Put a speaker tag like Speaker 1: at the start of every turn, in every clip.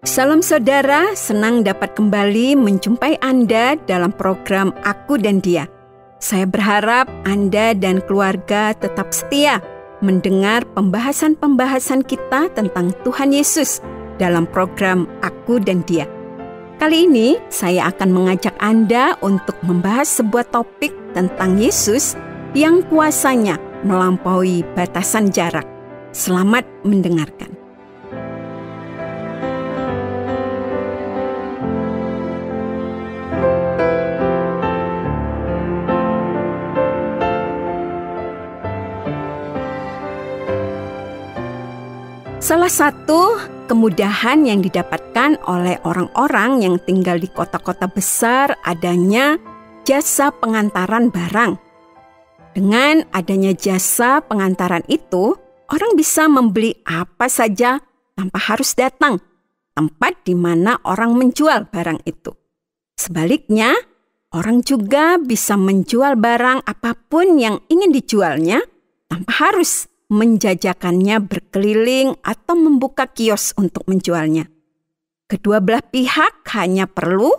Speaker 1: Salam saudara, senang dapat kembali menjumpai Anda dalam program Aku dan Dia. Saya berharap Anda dan keluarga tetap setia mendengar pembahasan-pembahasan kita tentang Tuhan Yesus dalam program Aku dan Dia. Kali ini saya akan mengajak Anda untuk membahas sebuah topik tentang Yesus yang kuasanya melampaui batasan jarak. Selamat mendengarkan. Salah satu kemudahan yang didapatkan oleh orang-orang yang tinggal di kota-kota besar adanya jasa pengantaran barang. Dengan adanya jasa pengantaran itu, orang bisa membeli apa saja tanpa harus datang tempat di mana orang menjual barang itu. Sebaliknya, orang juga bisa menjual barang apapun yang ingin dijualnya tanpa harus menjajakannya berkeliling atau membuka kios untuk menjualnya. Kedua belah pihak hanya perlu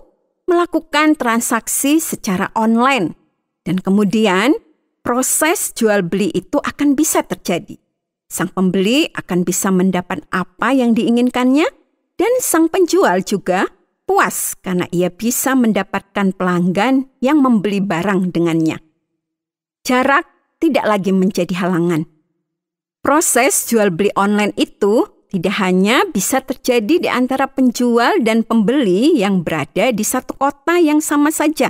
Speaker 1: melakukan transaksi secara online dan kemudian proses jual beli itu akan bisa terjadi. Sang pembeli akan bisa mendapat apa yang diinginkannya dan sang penjual juga puas karena ia bisa mendapatkan pelanggan yang membeli barang dengannya. Jarak tidak lagi menjadi halangan. Proses jual beli online itu tidak hanya bisa terjadi di antara penjual dan pembeli yang berada di satu kota yang sama saja,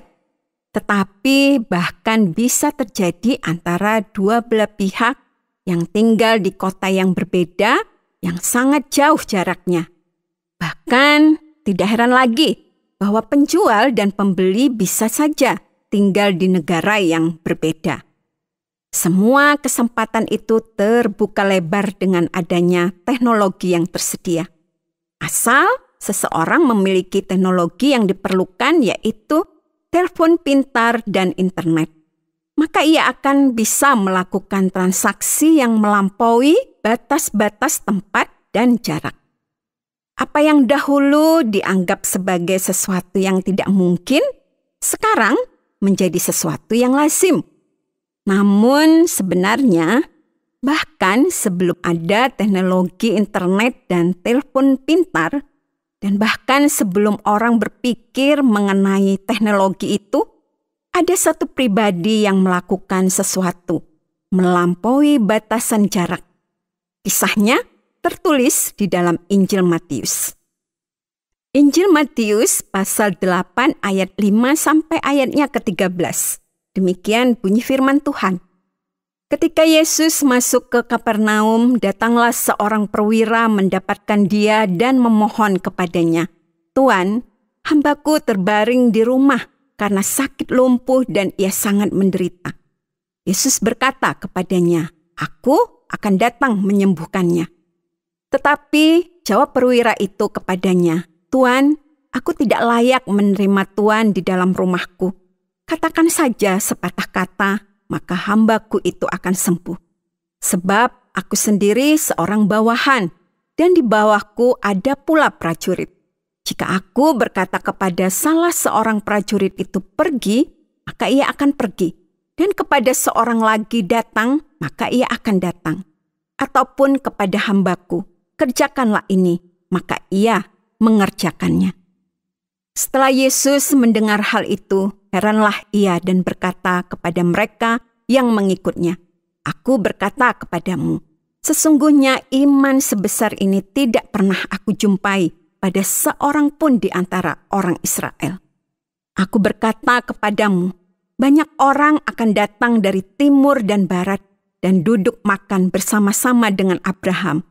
Speaker 1: tetapi bahkan bisa terjadi antara dua belah pihak yang tinggal di kota yang berbeda, yang sangat jauh jaraknya. Bahkan tidak heran lagi bahwa penjual dan pembeli bisa saja tinggal di negara yang berbeda. Semua kesempatan itu terbuka lebar dengan adanya teknologi yang tersedia. Asal seseorang memiliki teknologi yang diperlukan, yaitu telepon pintar dan internet, maka ia akan bisa melakukan transaksi yang melampaui batas-batas tempat dan jarak. Apa yang dahulu dianggap sebagai sesuatu yang tidak mungkin, sekarang menjadi sesuatu yang lazim. Namun sebenarnya, bahkan sebelum ada teknologi internet dan telepon pintar, dan bahkan sebelum orang berpikir mengenai teknologi itu, ada satu pribadi yang melakukan sesuatu, melampaui batasan jarak. Kisahnya tertulis di dalam Injil Matius. Injil Matius pasal 8 ayat 5 sampai ayatnya ke-13. Demikian bunyi firman Tuhan. Ketika Yesus masuk ke Kapernaum, datanglah seorang perwira mendapatkan dia dan memohon kepadanya, "Tuan, hambaku terbaring di rumah karena sakit lumpuh dan ia sangat menderita." Yesus berkata kepadanya, "Aku akan datang menyembuhkannya." Tetapi jawab perwira itu kepadanya, "Tuan, aku tidak layak menerima Tuan di dalam rumahku. Katakan saja sepatah kata, maka hambaku itu akan sembuh. Sebab aku sendiri seorang bawahan, dan di bawahku ada pula prajurit. Jika aku berkata kepada salah seorang prajurit itu pergi, maka ia akan pergi. Dan kepada seorang lagi datang, maka ia akan datang. Ataupun kepada hambaku, kerjakanlah ini, maka ia mengerjakannya." Setelah Yesus mendengar hal itu, heranlah ia dan berkata kepada mereka yang mengikutnya, "Aku berkata kepadamu, sesungguhnya iman sebesar ini tidak pernah aku jumpai pada seorang pun di antara orang Israel. Aku berkata kepadamu, banyak orang akan datang dari timur dan barat dan duduk makan bersama-sama dengan Abraham,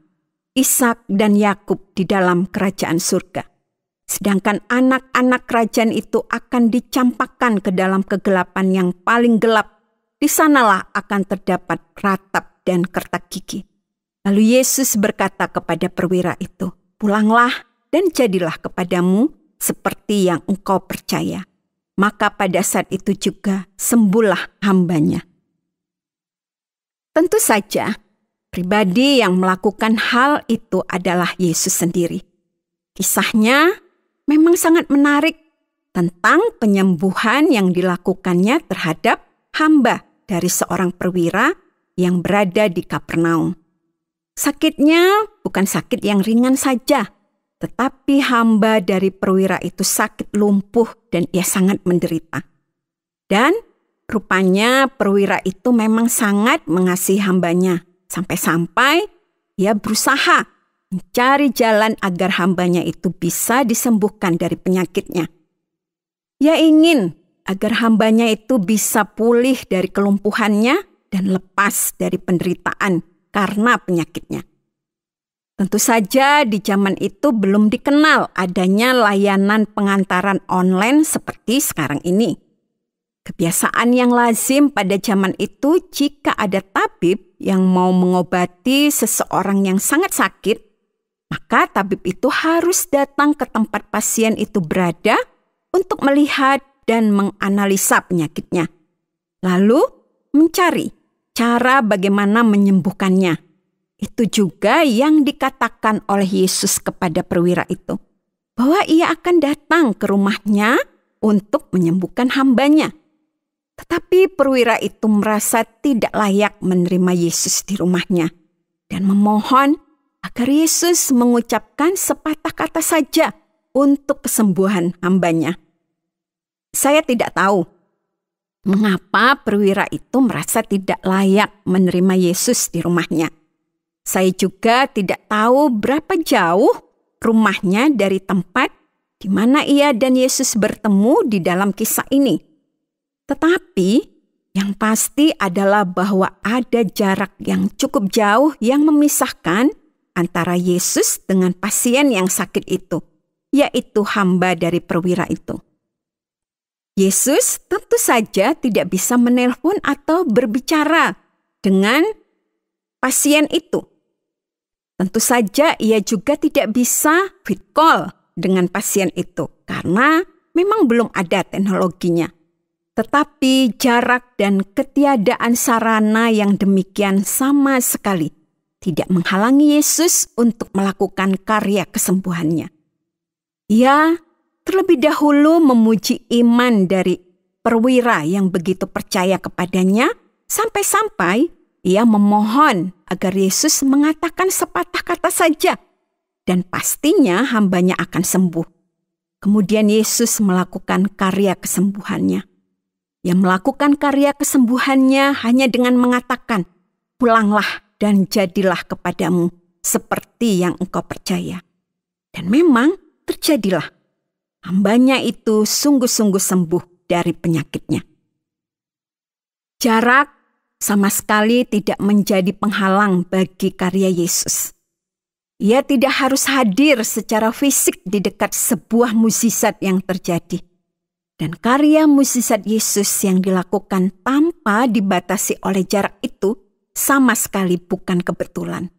Speaker 1: Ishak dan Yakub di dalam kerajaan surga. Sedangkan anak-anak kerajaan itu akan dicampakkan ke dalam kegelapan yang paling gelap. Di sanalah akan terdapat ratap dan kertak gigi." Lalu Yesus berkata kepada perwira itu, "Pulanglah dan jadilah kepadamu seperti yang engkau percaya." Maka pada saat itu juga sembuhlah hambanya. Tentu saja, pribadi yang melakukan hal itu adalah Yesus sendiri. Kisahnya memang sangat menarik tentang penyembuhan yang dilakukannya terhadap hamba dari seorang perwira yang berada di Kapernaum. Sakitnya bukan sakit yang ringan saja, tetapi hamba dari perwira itu sakit lumpuh dan ia sangat menderita. Dan rupanya perwira itu memang sangat mengasihi hambanya, sampai-sampai ia berusaha mencari jalan agar hambanya itu bisa disembuhkan dari penyakitnya. Ia ingin agar hambanya itu bisa pulih dari kelumpuhannya dan lepas dari penderitaan karena penyakitnya. Tentu saja di zaman itu belum dikenal adanya layanan pengantaran online seperti sekarang ini. Kebiasaan yang lazim pada zaman itu, jika ada tabib yang mau mengobati seseorang yang sangat sakit, maka tabib itu harus datang ke tempat pasien itu berada untuk melihat dan menganalisa penyakitnya, lalu mencari cara bagaimana menyembuhkannya. Itu juga yang dikatakan oleh Yesus kepada perwira itu, bahwa ia akan datang ke rumahnya untuk menyembuhkan hambanya. Tetapi perwira itu merasa tidak layak menerima Yesus di rumahnya dan memohon agar Yesus mengucapkan sepatah kata saja untuk kesembuhan hambanya. Saya tidak tahu mengapa perwira itu merasa tidak layak menerima Yesus di rumahnya. Saya juga tidak tahu berapa jauh rumahnya dari tempat di mana ia dan Yesus bertemu di dalam kisah ini. Tetapi yang pasti adalah bahwa ada jarak yang cukup jauh yang memisahkan antara Yesus dengan pasien yang sakit itu, yaitu hamba dari perwira itu. Yesus tentu saja tidak bisa menelpon atau berbicara dengan pasien itu. Tentu saja ia juga tidak bisa video call dengan pasien itu karena memang belum ada teknologinya. Tetapi jarak dan ketiadaan sarana yang demikian sama sekali tidak menghalangi Yesus untuk melakukan karya kesembuhannya. Ia terlebih dahulu memuji iman dari perwira yang begitu percaya kepadanya, sampai-sampai ia memohon agar Yesus mengatakan sepatah kata saja, dan pastinya hambanya akan sembuh. Kemudian Yesus melakukan karya kesembuhannya. Ia melakukan karya kesembuhannya hanya dengan mengatakan, "Pulanglah dan jadilah kepadamu seperti yang engkau percaya." Dan memang terjadilah. Hambanya itu sungguh-sungguh sembuh dari penyakitnya. Jarak sama sekali tidak menjadi penghalang bagi karya Yesus. Ia tidak harus hadir secara fisik di dekat sebuah mukjizat yang terjadi. Dan karya mukjizat Yesus yang dilakukan tanpa dibatasi oleh jarak itu sama sekali bukan kebetulan.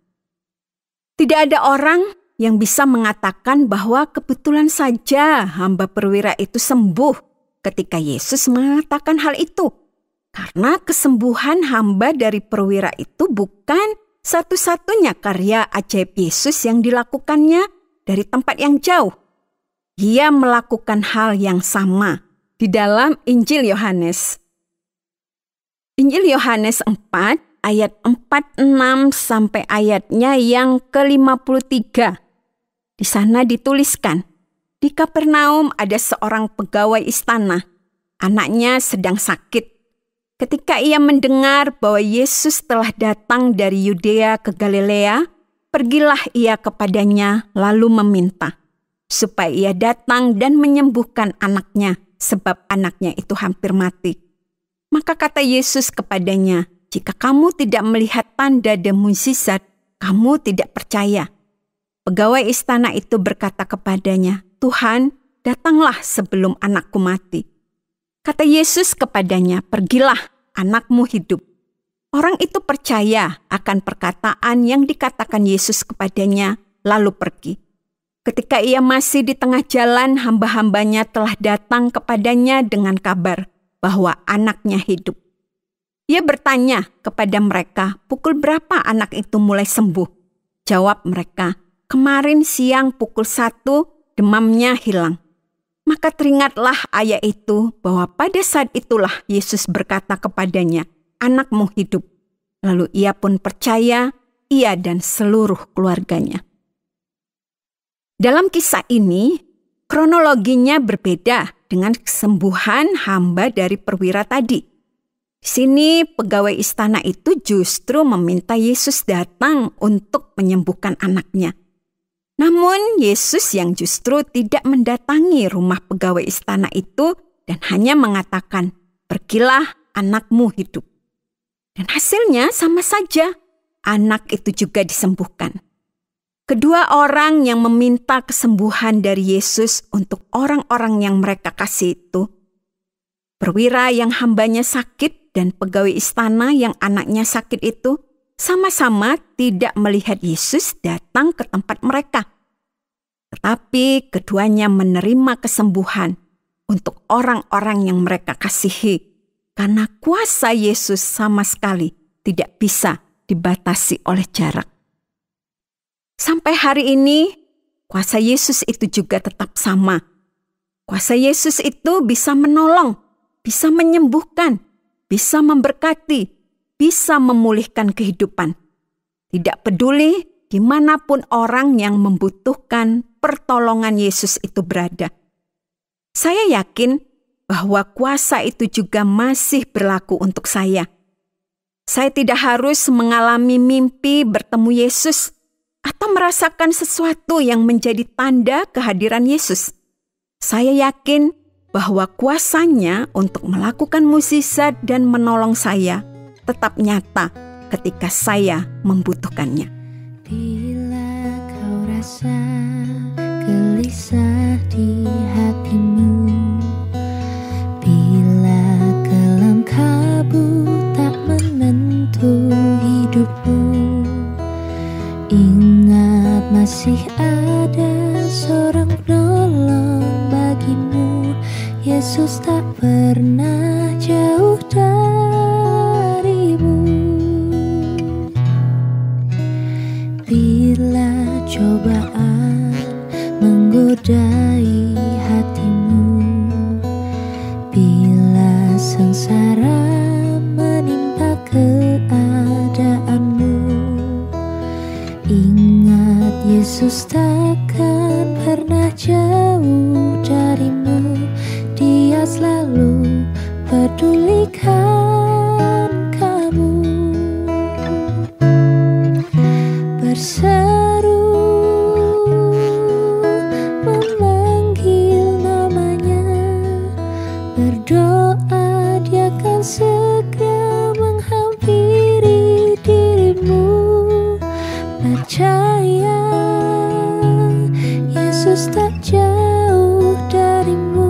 Speaker 1: Tidak ada orang yang bisa mengatakan bahwa kebetulan saja hamba perwira itu sembuh ketika Yesus mengatakan hal itu. Karena kesembuhan hamba dari perwira itu bukan satu-satunya karya ajaib Yesus yang dilakukannya dari tempat yang jauh. Ia melakukan hal yang sama di dalam Injil Yohanes. Injil Yohanes 4 ayat 46 sampai ayatnya yang ke-53. Di sana dituliskan, di Kapernaum ada seorang pegawai istana. Anaknya sedang sakit. Ketika ia mendengar bahwa Yesus telah datang dari Yudea ke Galilea, pergilah ia kepadanya lalu meminta supaya ia datang dan menyembuhkan anaknya, sebab anaknya itu hampir mati. Maka kata Yesus kepadanya, "Jika kamu tidak melihat tanda dan mukjizat, kamu tidak percaya." Pegawai istana itu berkata kepadanya, "Tuhan, datanglah sebelum anakku mati." Kata Yesus kepadanya, "Pergilah, anakmu hidup." Orang itu percaya akan perkataan yang dikatakan Yesus kepadanya, lalu pergi. Ketika ia masih di tengah jalan, hamba-hambanya telah datang kepadanya dengan kabar bahwa anaknya hidup. Ia bertanya kepada mereka, "Pukul berapa anak itu mulai sembuh?" Jawab mereka, kemarin siang pukul 1 demamnya hilang. Maka teringatlah ayah itu bahwa pada saat itulah Yesus berkata kepadanya, anakmu hidup. Lalu ia pun percaya, ia dan seluruh keluarganya. Dalam kisah ini, kronologinya berbeda dengan kesembuhan hamba dari perwira tadi. Di sini pegawai istana itu justru meminta Yesus datang untuk menyembuhkan anaknya. Namun Yesus yang justru tidak mendatangi rumah pegawai istana itu dan hanya mengatakan, pergilah anakmu hidup. Dan hasilnya sama saja, anak itu juga disembuhkan. Kedua orang yang meminta kesembuhan dari Yesus untuk orang-orang yang mereka kasih itu, perwira yang hambanya sakit dan pegawai istana yang anaknya sakit itu, sama-sama tidak melihat Yesus datang ke tempat mereka. Tetapi keduanya menerima kesembuhan untuk orang-orang yang mereka kasihi, karena kuasa Yesus sama sekali tidak bisa dibatasi oleh jarak. Sampai hari ini, kuasa Yesus itu juga tetap sama. Kuasa Yesus itu bisa menolong, bisa menyembuhkan, bisa memberkati, bisa memulihkan kehidupan. Tidak peduli dimanapun orang yang membutuhkan pertolongan Yesus itu berada. Saya yakin bahwa kuasa itu juga masih berlaku untuk saya. Saya tidak harus mengalami mimpi bertemu Yesus atau merasakan sesuatu yang menjadi tanda kehadiran Yesus. Saya yakin bahwa kuasanya untuk melakukan mukjizat dan menolong saya tetap nyata ketika saya membutuhkannya.
Speaker 2: Bila kau rasa gelisah di hatimu, bila kelam kabut tak menentu hidupmu, ingat masih ada seorang penolong bagimu. Yesus tak pernah jauh darimu. Bila cobaan menggodai hatimu, bila sengsara menimpa keadaanmu, ingat Yesus takkan pernah jauh darimu. Dia selalu pedulikan kamu. Berseru memanggil namanya, berdoa dia akan segera menghampiri dirimu. Percaya Yesus tak jauh darimu,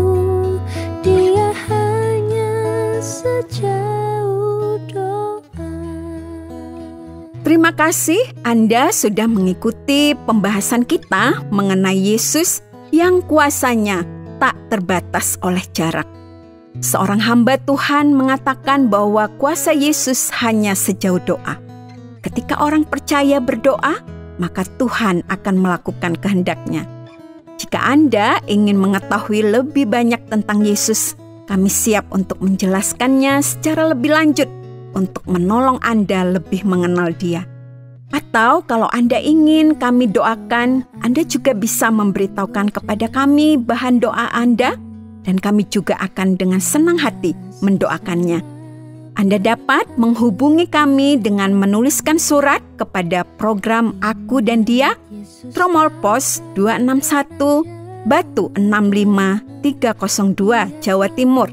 Speaker 2: dia hanya sejauh doa.
Speaker 1: Terima kasih Anda sudah mengikuti pembahasan kita mengenai Yesus yang kuasanya tak terbatas oleh jarak. Seorang hamba Tuhan mengatakan bahwa kuasa Yesus hanya sejauh doa. Ketika orang percaya berdoa, maka Tuhan akan melakukan kehendak-Nya. Jika Anda ingin mengetahui lebih banyak tentang Yesus, kami siap untuk menjelaskannya secara lebih lanjut untuk menolong Anda lebih mengenal Dia. Atau kalau Anda ingin kami doakan, Anda juga bisa memberitahukan kepada kami bahan doa Anda, dan kami juga akan dengan senang hati mendoakannya. Anda dapat menghubungi kami dengan menuliskan surat kepada program Aku dan Dia, Tromol Pos 261, Batu 65302, Jawa Timur.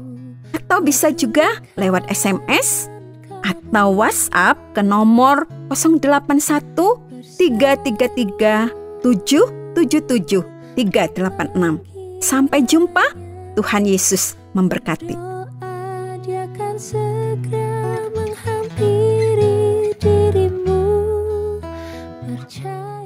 Speaker 1: Atau bisa juga lewat SMS atau WhatsApp ke nomor 081 333 777 386. Sampai jumpa, Tuhan Yesus memberkati.
Speaker 2: Dia akan segera menghampiri dirimu. Percaya